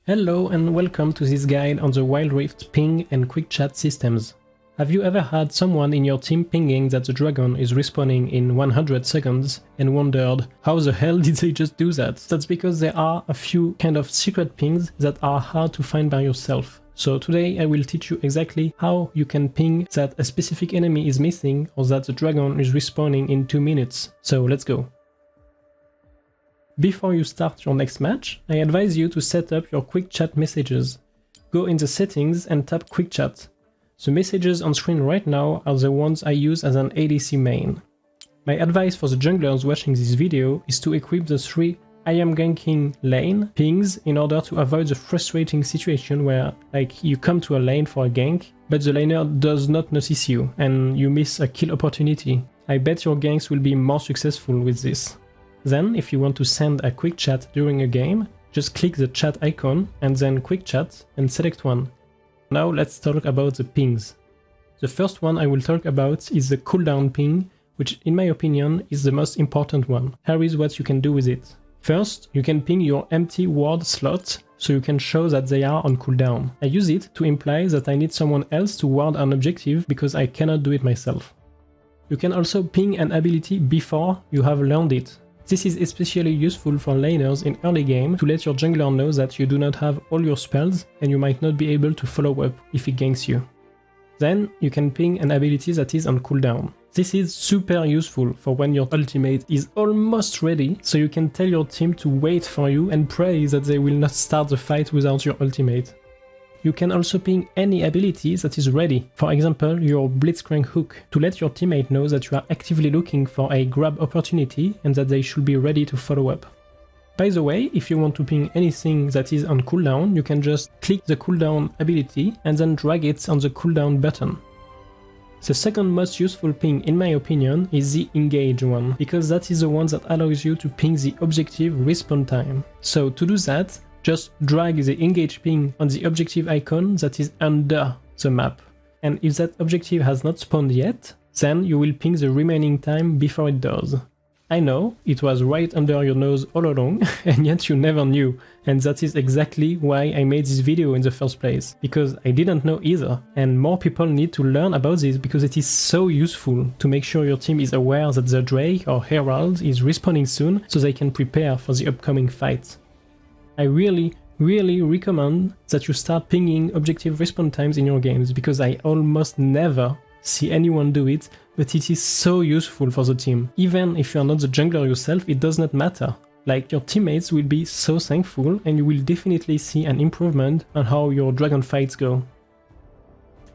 Hello and welcome to this guide on the Wild Rift ping and quick chat systems. Have you ever had someone in your team pinging that the dragon is respawning in 100 seconds and wondered how the hell did they just do that? That's because there are a few kind of secret pings that are hard to find by yourself. So today I will teach you exactly how you can ping that a specific enemy is missing or that the dragon is respawning in 2 minutes. So let's go. Before you start your next match, I advise you to set up your quick chat messages. Go in the settings and tap quick chat. The messages on screen right now are the ones I use as an ADC main. My advice for the junglers watching this video is to equip the 3 I am ganking lane pings in order to avoid the frustrating situation where you come to a lane for a gank, but the laner does not notice you and you miss a kill opportunity. I bet your ganks will be more successful with this. Then, if you want to send a quick chat during a game, just click the chat icon and then quick chat and select one. Now let's talk about the pings. The first one I will talk about is the cooldown ping, which in my opinion is the most important one. Here is what you can do with it. First, you can ping your empty ward slot so you can show that they are on cooldown. I use it to imply that I need someone else to ward an objective because I cannot do it myself. You can also ping an ability before you have learned it. This is especially useful for laners in early game to let your jungler know that you do not have all your spells and you might not be able to follow up if he ganks you. Then you can ping an ability that is on cooldown. This is super useful for when your ultimate is almost ready, so you can tell your team to wait for you and pray that they will not start the fight without your ultimate. You can also ping any ability that is ready, for example your Blitzcrank hook, to let your teammate know that you are actively looking for a grab opportunity and that they should be ready to follow up. By the way, if you want to ping anything that is on cooldown, you can just click the cooldown ability and then drag it on the cooldown button. The second most useful ping in my opinion is the engage one, because that is the one that allows you to ping the objective respawn time. So to do that, just drag the engage ping on the objective icon that is under the map. And if that objective has not spawned yet, then you will ping the remaining time before it does. I know, it was right under your nose all along, and yet you never knew. And that is exactly why I made this video in the first place, because I didn't know either. And more people need to learn about this because it is so useful to make sure your team is aware that the Drake or Herald is respawning soon so they can prepare for the upcoming fight. I really recommend that you start pinging objective respawn times in your games, because I almost never see anyone do it, but it is so useful for the team. Even if you are not the jungler yourself, it does not matter. Your teammates will be so thankful and you will definitely see an improvement on how your dragon fights go.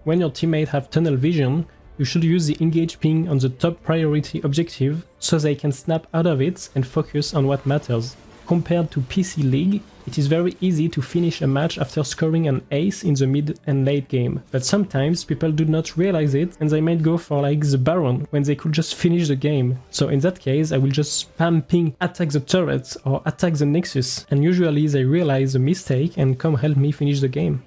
When your teammates have tunnel vision, you should use the engage ping on the top priority objective so they can snap out of it and focus on what matters. Compared to PC League, it is very easy to finish a match after scoring an ace in the mid and late game, but sometimes people do not realize it and they might go for the Baron when they could just finish the game. So in that case I will just spam ping attack the turret or attack the Nexus, and usually they realize the mistake and come help me finish the game.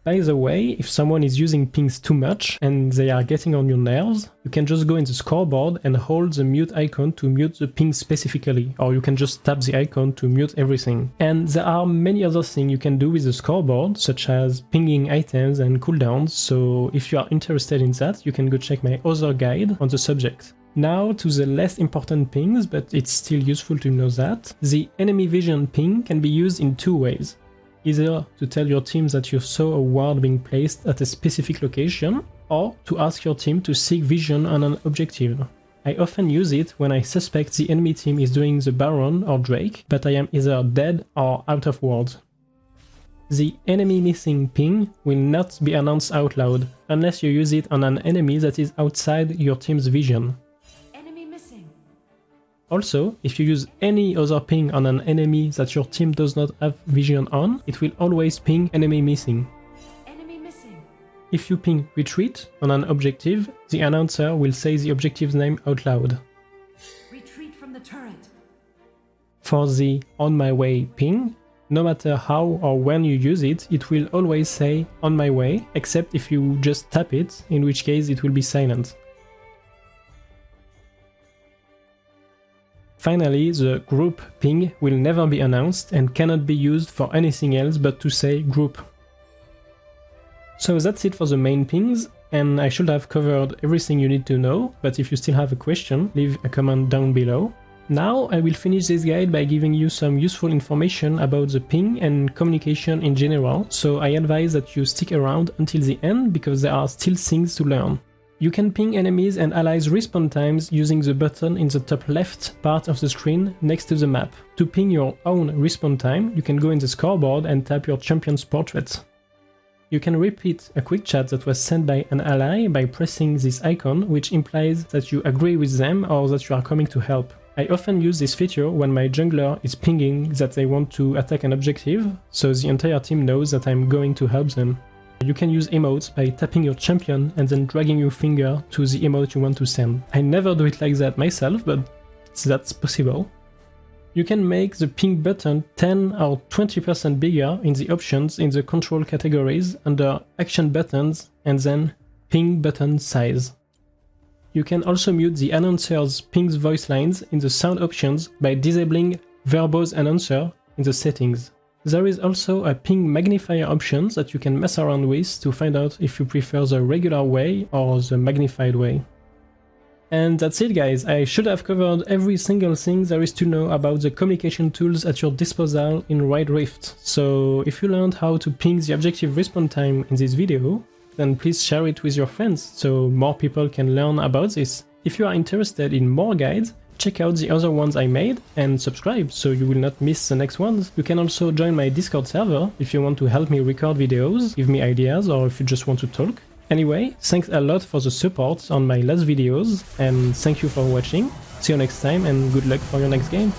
By the way, if someone is using pings too much and they are getting on your nerves, you can just go in the scoreboard and hold the mute icon to mute the ping specifically, or you can just tap the icon to mute everything. And there are many other things you can do with the scoreboard, such as pinging items and cooldowns, so if you are interested in that, you can go check my other guide on the subject. Now to the less important pings, but it's still useful to know that. The enemy vision ping can be used in two ways. Either to tell your team that you saw a ward being placed at a specific location, or to ask your team to seek vision on an objective. I often use it when I suspect the enemy team is doing the Baron or Drake, but I am either dead or out of ward. The enemy missing ping will not be announced out loud, unless you use it on an enemy that is outside your team's vision. Also, if you use any other ping on an enemy that your team does not have vision on, it will always ping enemy missing. If you ping retreat on an objective, the announcer will say the objective's name out loud. Retreat from the turret. For the on my way ping, no matter how or when you use it, it will always say on my way, except if you just tap it, in which case it will be silent. Finally, the group ping will never be announced and cannot be used for anything else but to say group. So that's it for the main pings, and I should have covered everything you need to know, but if you still have a question, leave a comment down below. Now I will finish this guide by giving you some useful information about the ping and communication in general, so I advise that you stick around until the end because there are still things to learn. You can ping enemies and allies respawn times using the button in the top left part of the screen next to the map. To ping your own respawn time, you can go in the scoreboard and tap your champion's portrait. You can repeat a quick chat that was sent by an ally by pressing this icon, which implies that you agree with them or that you are coming to help. I often use this feature when my jungler is pinging that they want to attack an objective, so the entire team knows that I'm going to help them. You can use emotes by tapping your champion and then dragging your finger to the emote you want to send. I never do it like that myself, but that's possible. You can make the ping button 10 or 20% bigger in the options in the control categories under action buttons and then ping button size. You can also mute the announcer's ping's voice lines in the sound options by disabling verbose announcer in the settings. There is also a ping magnifier option that you can mess around with to find out if you prefer the regular way or the magnified way. And that's it guys, I should have covered every single thing there is to know about the communication tools at your disposal in Wild Rift. So if you learned how to ping the objective respawn time in this video, then please share it with your friends so more people can learn about this. If you are interested in more guides, check out the other ones I made and subscribe so you will not miss the next ones. You can also join my Discord server if you want to help me record videos, give me ideas, or if you just want to talk. Anyway, thanks a lot for the support on my last videos and thank you for watching. See you next time and good luck for your next game.